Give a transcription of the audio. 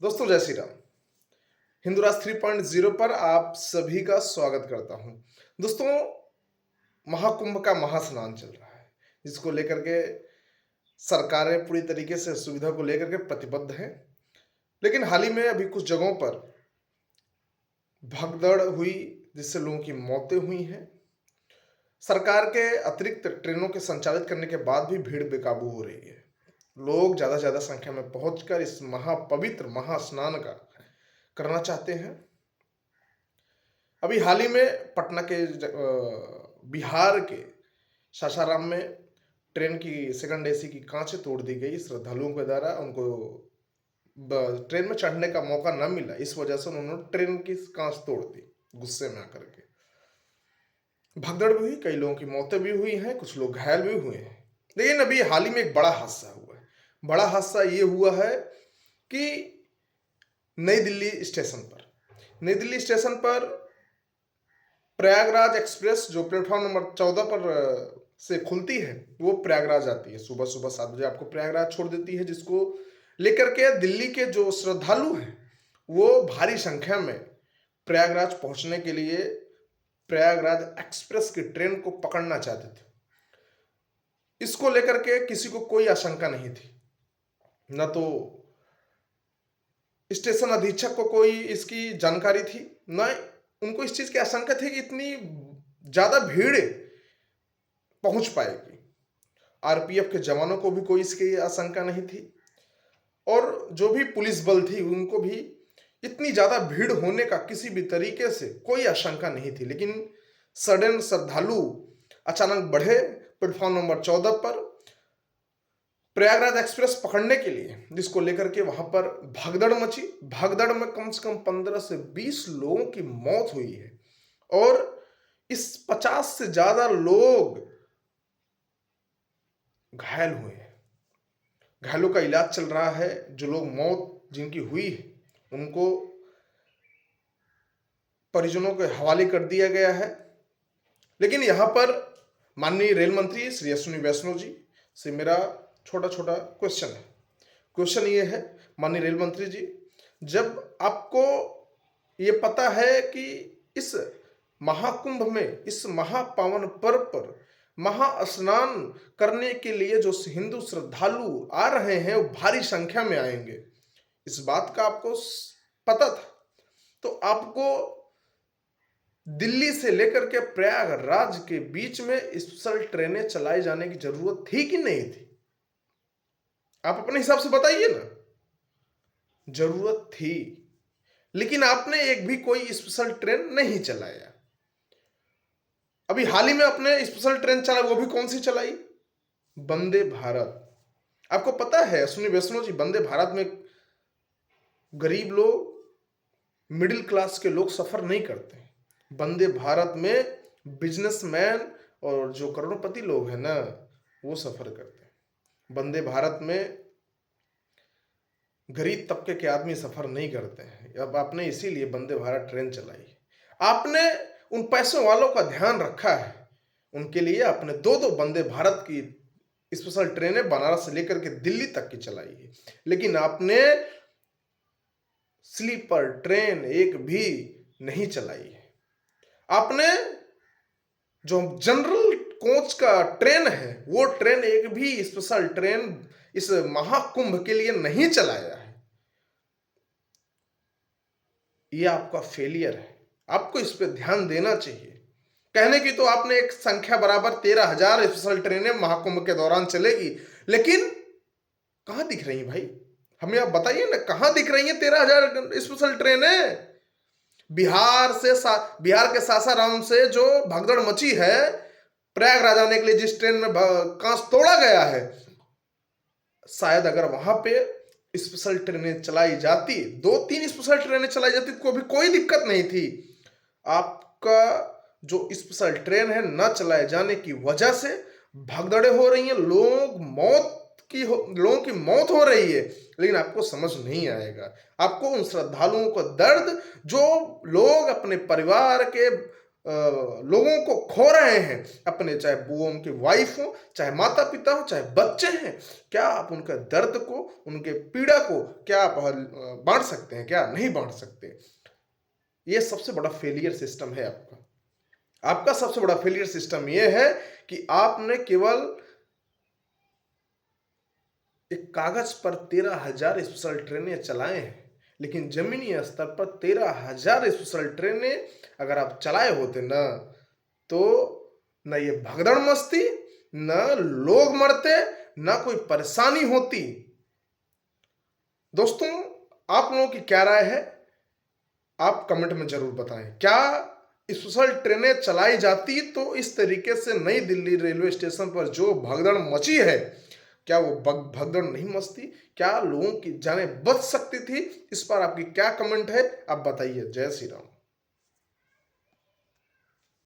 दोस्तों जय श्री राम। हिंदू राज 3.0 पर आप सभी का स्वागत करता हूं। दोस्तों, महाकुंभ का महास्नान चल रहा है, जिसको लेकर के सरकारें पूरी तरीके से सुविधा को लेकर के प्रतिबद्ध हैं। लेकिन हाल ही में अभी कुछ जगहों पर भगदड़ हुई, जिससे लोगों की मौतें हुई हैं। सरकार के अतिरिक्त ट्रेनों के संचालित करने के बाद भी भीड़ बेकाबू हो रही है। लोग ज्यादा से ज्यादा संख्या में पहुंचकर इस महापवित्र महास्नान का करना चाहते हैं। अभी हाल ही में पटना के बिहार के सासाराम में ट्रेन की सेकंड एसी की कांच तोड़ दी गई श्रद्धालुओं के द्वारा। उनको ट्रेन में चढ़ने का मौका न मिला, इस वजह से उन्होंने ट्रेन की कांच तोड़ दी गुस्से में आकर के। भगदड़ भी हुई, कई लोगों की मौतें भी हुई हैं, कुछ लोग घायल भी हुए हैं। लेकिन अभी हाल ही में एक बड़ा हादसा हुआ है। बड़ा हादसा ये हुआ है कि नई दिल्ली स्टेशन पर प्रयागराज एक्सप्रेस जो प्लेटफॉर्म नंबर 14 पर से खुलती है, वो प्रयागराज आती है। सुबह सुबह 7 बजे आपको प्रयागराज छोड़ देती है, जिसको लेकर के दिल्ली के जो श्रद्धालु हैं वो भारी संख्या में प्रयागराज पहुंचने के लिए प्रयागराज एक्सप्रेस की ट्रेन को पकड़ना चाहते थे। इसको लेकर के किसी को कोई आशंका नहीं थी, न तो स्टेशन अधीक्षक को कोई इसकी जानकारी थी, न उनको इस चीज की आशंका थी कि इतनी ज्यादा भीड़ पहुंच पाएगी। आरपीएफ के जवानों को भी कोई इसकी आशंका नहीं थी, और जो भी पुलिस बल थी उनको भी इतनी ज्यादा भीड़ होने का किसी भी तरीके से कोई आशंका नहीं थी। लेकिन सडन श्रद्धालु अचानक बढ़े प्लेटफॉर्म नंबर 14 पर प्रयागराज एक्सप्रेस पकड़ने के लिए, जिसको लेकर के वहां पर भगदड़ मची। भगदड़ में कम से कम 15 से 20 लोगों की मौत हुई है, और इस 50 से ज्यादा लोग घायल हुए हैं। घायलों का इलाज चल रहा है। जो लोग मौत जिनकी हुई है उनको परिजनों के हवाले कर दिया गया है। लेकिन यहां पर माननीय रेल मंत्री श्री अश्विनी वैष्णव जी से मेरा छोटा छोटा क्वेश्चन है। क्वेश्चन ये है, माननीय रेल मंत्री जी, जब आपको ये पता है कि इस महाकुंभ में, इस महापावन पर्व पर महास्नान करने के लिए जो हिंदू श्रद्धालु आ रहे हैं वो भारी संख्या में आएंगे, इस बात का आपको पता था, तो आपको दिल्ली से लेकर के प्रयागराज के बीच में स्पेशल ट्रेनें चलाई जाने की जरूरत थी कि नहीं थी? आप अपने हिसाब से बताइए ना। जरूरत थी, लेकिन आपने एक भी कोई स्पेशल ट्रेन नहीं चलाया। अभी हाल ही में अपने स्पेशल ट्रेन चला, वो भी कौन सी चलाई? वंदे भारत। आपको पता है अश्विनी वैष्णव जी, वंदे भारत में गरीब लोग, मिडिल क्लास के लोग सफर नहीं करते। वंदे भारत में बिजनेसमैन और जो करोड़पति लोग हैं ना, वो सफर करते हैं। वंदे भारत में गरीब तबके के आदमी सफर नहीं करते हैं। अब आपने इसीलिए वंदे भारत ट्रेन चलाई। आपने उन पैसों वालों का ध्यान रखा है, उनके लिए आपने दो दो वंदे भारत की स्पेशल ट्रेनें बनारस से लेकर के दिल्ली तक की चलाई है। लेकिन आपने स्लीपर ट्रेन एक भी नहीं चलाई है। आपने जो जनरल कोच का ट्रेन है, वो ट्रेन एक भी स्पेशल ट्रेन इस महाकुंभ के लिए नहीं चलाया है। ये आपका फेलियर है, आपको इस पे ध्यान देना चाहिए। कहने की तो आपने एक संख्या बराबर 13,000 स्पेशल ट्रेनें महाकुंभ के दौरान चलेगी, लेकिन कहां दिख रही भाई? हमें आप बताइए ना, कहां दिख रही है 13,000 स्पेशल ट्रेनें? बिहार के सासाराम से जो भगदड़ मची है प्रयागराज आने के लिए, जिस ट्रेन में कांच तोड़ा गया है, शायद अगर वहां पे स्पेशल ट्रेनें चलाई जाती, 2-3 स्पेशल ट्रेनें चलाई जाती, कोई दिक्कत नहीं थी। आपका जो स्पेशल ट्रेन है न चलाए जाने की वजह से भगदड़े हो रही हैं, लोगों की मौत हो रही है। लेकिन आपको समझ नहीं आएगा, आपको उन श्रद्धालुओं का दर्द, जो लोग अपने परिवार के लोगों को खो रहे हैं अपने, चाहे वो उनकी वाइफ हो, चाहे माता पिता हो, चाहे बच्चे हैं, क्या आप उनके दर्द को, उनके पीड़ा को क्या आप बांट सकते हैं? क्या नहीं बांट सकते? ये सबसे बड़ा फेलियर सिस्टम है आपका। आपका सबसे बड़ा फेलियर सिस्टम ये है कि आपने केवल एक कागज पर 13,000 स्पेशल ट्रेनें चलाए हैं, लेकिन जमीनी स्तर पर 13,000 स्पेशल ट्रेनें अगर आप चलाए होते ना, तो न ये भगदड़ मचती, न लोग मरते, न कोई परेशानी होती। दोस्तों, आप लोगों की क्या राय है? आप कमेंट में जरूर बताएं। क्या स्पेशल ट्रेनें चलाई जाती तो इस तरीके से नई दिल्ली रेलवे स्टेशन पर जो भगदड़ मची है, क्या वो भगदड़ नहीं मचती? क्या लोगों की जानें बच सकती थी? इस पर आपकी क्या कमेंट है, आप बताइए। जय श्री राम।